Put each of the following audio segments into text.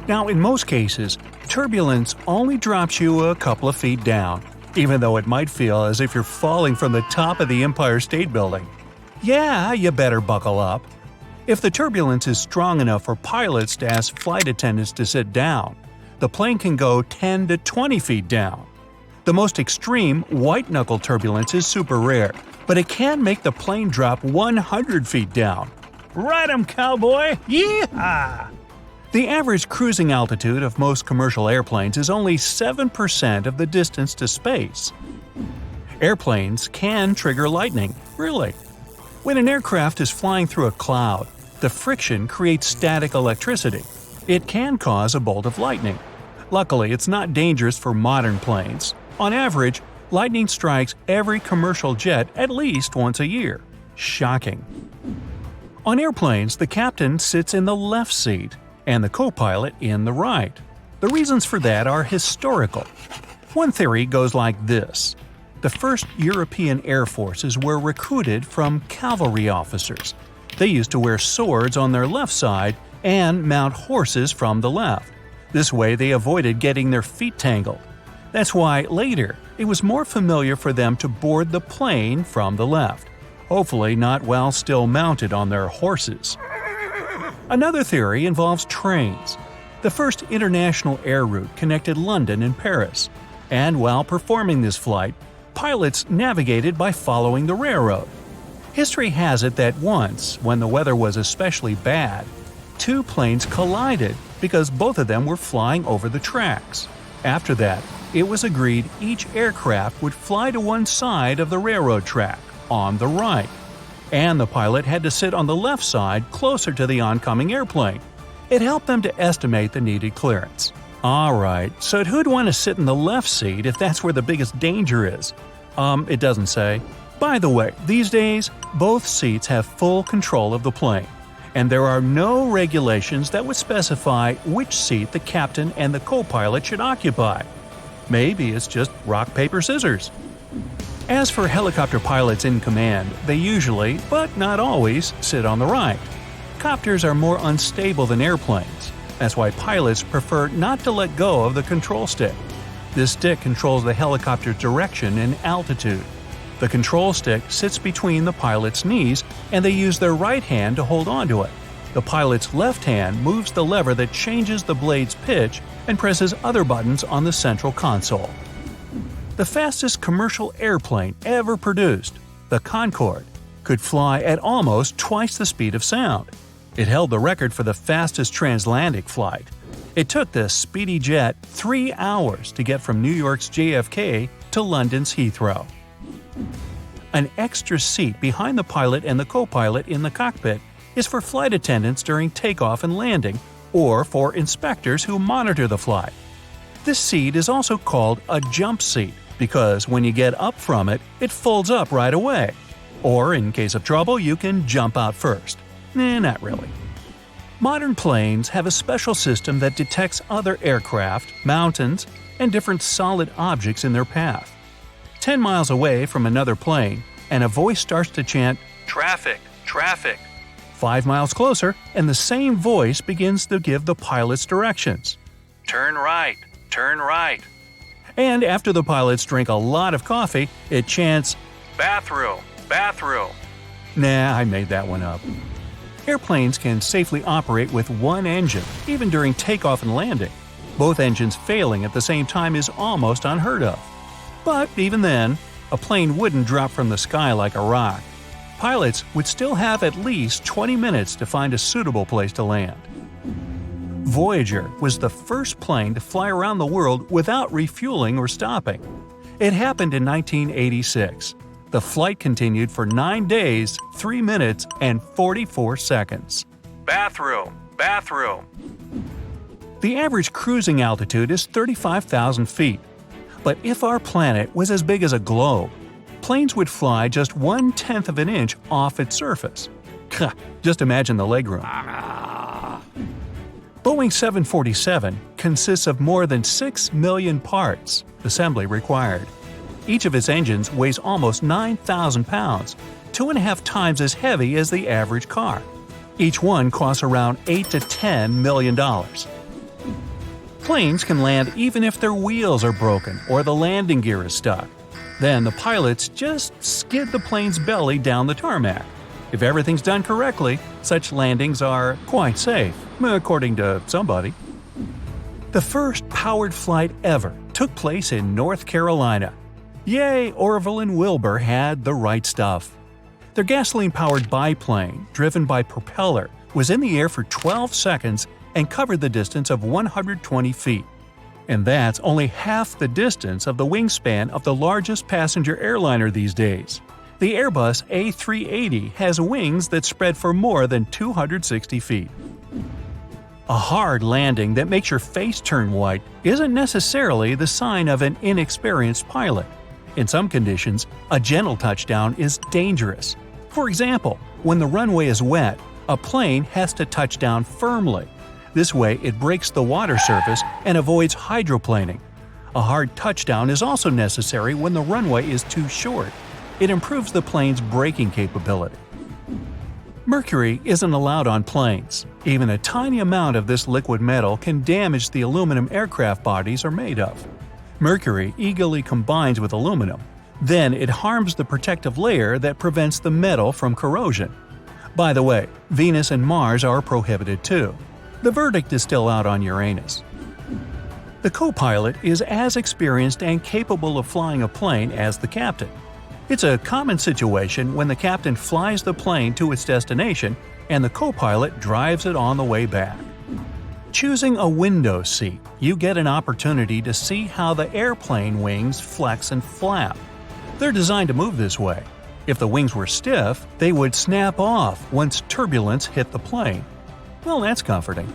Now, in most cases, turbulence only drops you a couple of feet down, even though it might feel as if you're falling from the top of the Empire State Building. Yeah, you better buckle up. If the turbulence is strong enough for pilots to ask flight attendants to sit down, the plane can go 10 to 20 feet down. The most extreme white-knuckle turbulence is super rare, but it can make the plane drop 100 feet down. Ride 'em, cowboy! Yeehaw! The average cruising altitude of most commercial airplanes is only 7% of the distance to space. Airplanes can trigger lightning, really. When an aircraft is flying through a cloud, the friction creates static electricity. It can cause a bolt of lightning. Luckily, it's not dangerous for modern planes. On average, lightning strikes every commercial jet at least once a year. Shocking. On airplanes, the captain sits in the left seat and the co-pilot in the right. The reasons for that are historical. One theory goes like this. The first European air forces were recruited from cavalry officers. They used to wear swords on their left side and mount horses from the left. This way they avoided getting their feet tangled. That's why later it was more familiar for them to board the plane from the left, hopefully not while still mounted on their horses. Another theory involves trains. The first international air route connected London and Paris, and while performing this flight, pilots navigated by following the railroad. History has it that once, when the weather was especially bad, two planes collided because both of them were flying over the tracks. After that, it was agreed each aircraft would fly to one side of the railroad track, on the right, and the pilot had to sit on the left side closer to the oncoming airplane. It helped them to estimate the needed clearance. Alright, so who'd want to sit in the left seat if that's where the biggest danger is? It doesn't say. By the way, these days, both seats have full control of the plane, and there are no regulations that would specify which seat the captain and the co-pilot should occupy. Maybe it's just rock, paper, scissors. As for helicopter pilots in command, they usually, but not always, sit on the right. Copters are more unstable than airplanes. That's why pilots prefer not to let go of the control stick. This stick controls the helicopter's direction and altitude. The control stick sits between the pilot's knees, and they use their right hand to hold onto it. The pilot's left hand moves the lever that changes the blade's pitch and presses other buttons on the central console. The fastest commercial airplane ever produced, the Concorde, could fly at almost twice the speed of sound. It held the record for the fastest transatlantic flight. It took the speedy jet 3 hours to get from New York's JFK to London's Heathrow. An extra seat behind the pilot and the co-pilot in the cockpit is for flight attendants during takeoff and landing, or for inspectors who monitor the flight. This seat is also called a jump seat because when you get up from it, it folds up right away. Or in case of trouble, you can jump out first. Not really. Modern planes have a special system that detects other aircraft, mountains, and different solid objects in their path. 10 miles away from another plane, and a voice starts to chant, "Traffic, traffic." 5 miles closer, and the same voice begins to give the pilot's directions. "Turn right, turn right." And after the pilots drink a lot of coffee, it chants, "Bathroom, bathroom." Nah, I made that one up. Airplanes can safely operate with one engine, even during takeoff and landing. Both engines failing at the same time is almost unheard of. But even then, a plane wouldn't drop from the sky like a rock. Pilots would still have at least 20 minutes to find a suitable place to land. Voyager was the first plane to fly around the world without refueling or stopping. It happened in 1986. The flight continued for 9 days, 3 minutes, and 44 seconds. Bathroom, bathroom. The average cruising altitude is 35,000 feet. But if our planet was as big as a globe, planes would fly just 1/10 of an inch off its surface. Just imagine the legroom. Boeing 747 consists of more than 6 million parts, assembly required. Each of its engines weighs almost 9,000 pounds, 2.5 times as heavy as the average car. Each one costs around $8 to $10 million. Planes can land even if their wheels are broken or the landing gear is stuck. Then the pilots just skid the plane's belly down the tarmac. If everything's done correctly, such landings are quite safe, according to somebody. The first powered flight ever took place in North Carolina. Yay, Orville and Wilbur had the right stuff. Their gasoline-powered biplane, driven by propeller, was in the air for 12 seconds and covered the distance of 120 feet. And that's only half the distance of the wingspan of the largest passenger airliner these days. The Airbus A380 has wings that spread for more than 260 feet. A hard landing that makes your face turn white isn't necessarily the sign of an inexperienced pilot. In some conditions, a gentle touchdown is dangerous. For example, when the runway is wet, a plane has to touch down firmly. This way, it breaks the water surface and avoids hydroplaning. A hard touchdown is also necessary when the runway is too short. It improves the plane's braking capability. Mercury isn't allowed on planes. Even a tiny amount of this liquid metal can damage the aluminum aircraft bodies are made of. Mercury eagerly combines with aluminum. Then it harms the protective layer that prevents the metal from corrosion. By the way, Venus and Mars are prohibited too. The verdict is still out on Uranus. The co-pilot is as experienced and capable of flying a plane as the captain. It's a common situation when the captain flies the plane to its destination and the co-pilot drives it on the way back. Choosing a window seat, you get an opportunity to see how the airplane wings flex and flap. They're designed to move this way. If the wings were stiff, they would snap off once turbulence hit the plane. Well, that's comforting.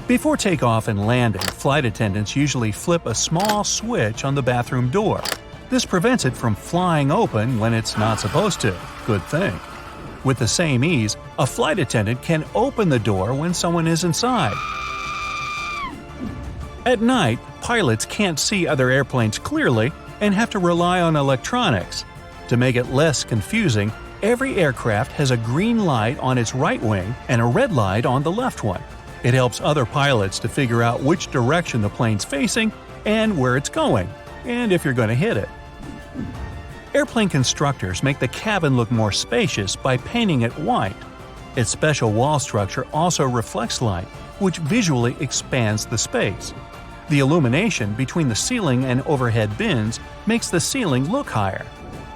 Before takeoff and landing, flight attendants usually flip a small switch on the bathroom door. This prevents it from flying open when it's not supposed to. Good thing. With the same ease, a flight attendant can open the door when someone is inside. At night, pilots can't see other airplanes clearly and have to rely on electronics. To make it less confusing, every aircraft has a green light on its right wing and a red light on the left one. It helps other pilots to figure out which direction the plane's facing and where it's going, and if you're going to hit it. Airplane constructors make the cabin look more spacious by painting it white. Its special wall structure also reflects light, which visually expands the space. The illumination between the ceiling and overhead bins makes the ceiling look higher.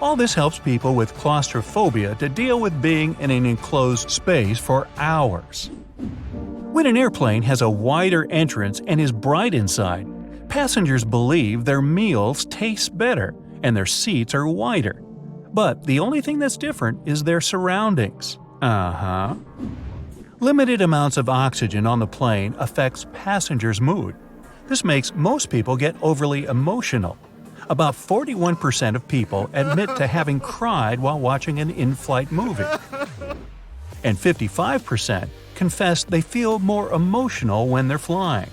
All this helps people with claustrophobia to deal with being in an enclosed space for hours. When an airplane has a wider entrance and is bright inside, passengers believe their meals taste better and their seats are wider. But the only thing that's different is their surroundings. Limited amounts of oxygen on the plane affects passengers' mood. This makes most people get overly emotional. About 41% of people admit to having cried while watching an in-flight movie. And 55% confess they feel more emotional when they're flying.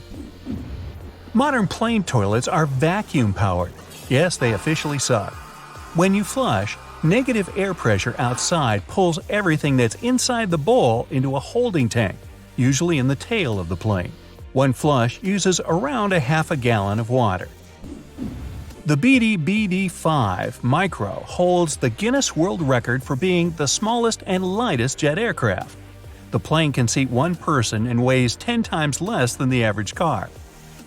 Modern plane toilets are vacuum-powered. Yes, they officially suck. When you flush, negative air pressure outside pulls everything that's inside the bowl into a holding tank, usually in the tail of the plane. One flush uses around a half a gallon of water. The BD-BD-5 Micro holds the Guinness World Record for being the smallest and lightest jet aircraft. The plane can seat one person and weighs 10 times less than the average car.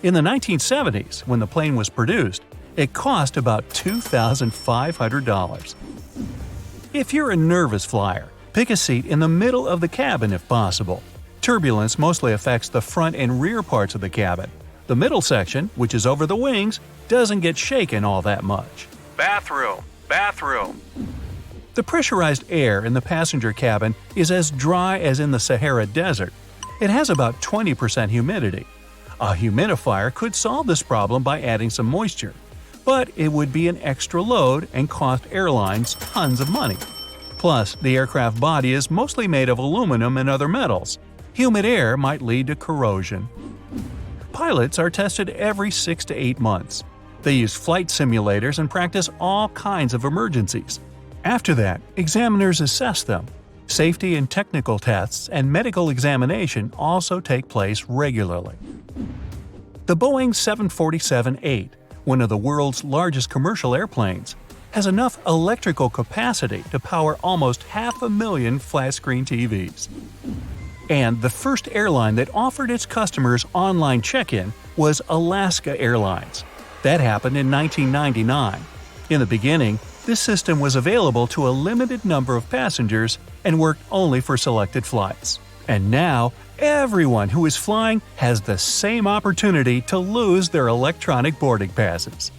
In the 1970s, when the plane was produced, it cost about $2,500. If you're a nervous flyer, pick a seat in the middle of the cabin if possible. Turbulence mostly affects the front and rear parts of the cabin. The middle section, which is over the wings, doesn't get shaken all that much. Bathroom. The pressurized air in the passenger cabin is as dry as in the Sahara Desert. It has about 20% humidity. A humidifier could solve this problem by adding some moisture, but it would be an extra load and cost airlines tons of money. Plus, the aircraft body is mostly made of aluminum and other metals. Humid air might lead to corrosion. Pilots are tested every 6 to 8 months. They use flight simulators and practice all kinds of emergencies. After that, examiners assess them. Safety and technical tests and medical examination also take place regularly. The Boeing 747-8, one of the world's largest commercial airplanes, has enough electrical capacity to power almost 500,000 flat-screen TVs. And the first airline that offered its customers online check-in was Alaska Airlines. That happened in 1999. In the beginning, this system was available to a limited number of passengers and worked only for selected flights. And now, everyone who is flying has the same opportunity to lose their electronic boarding passes.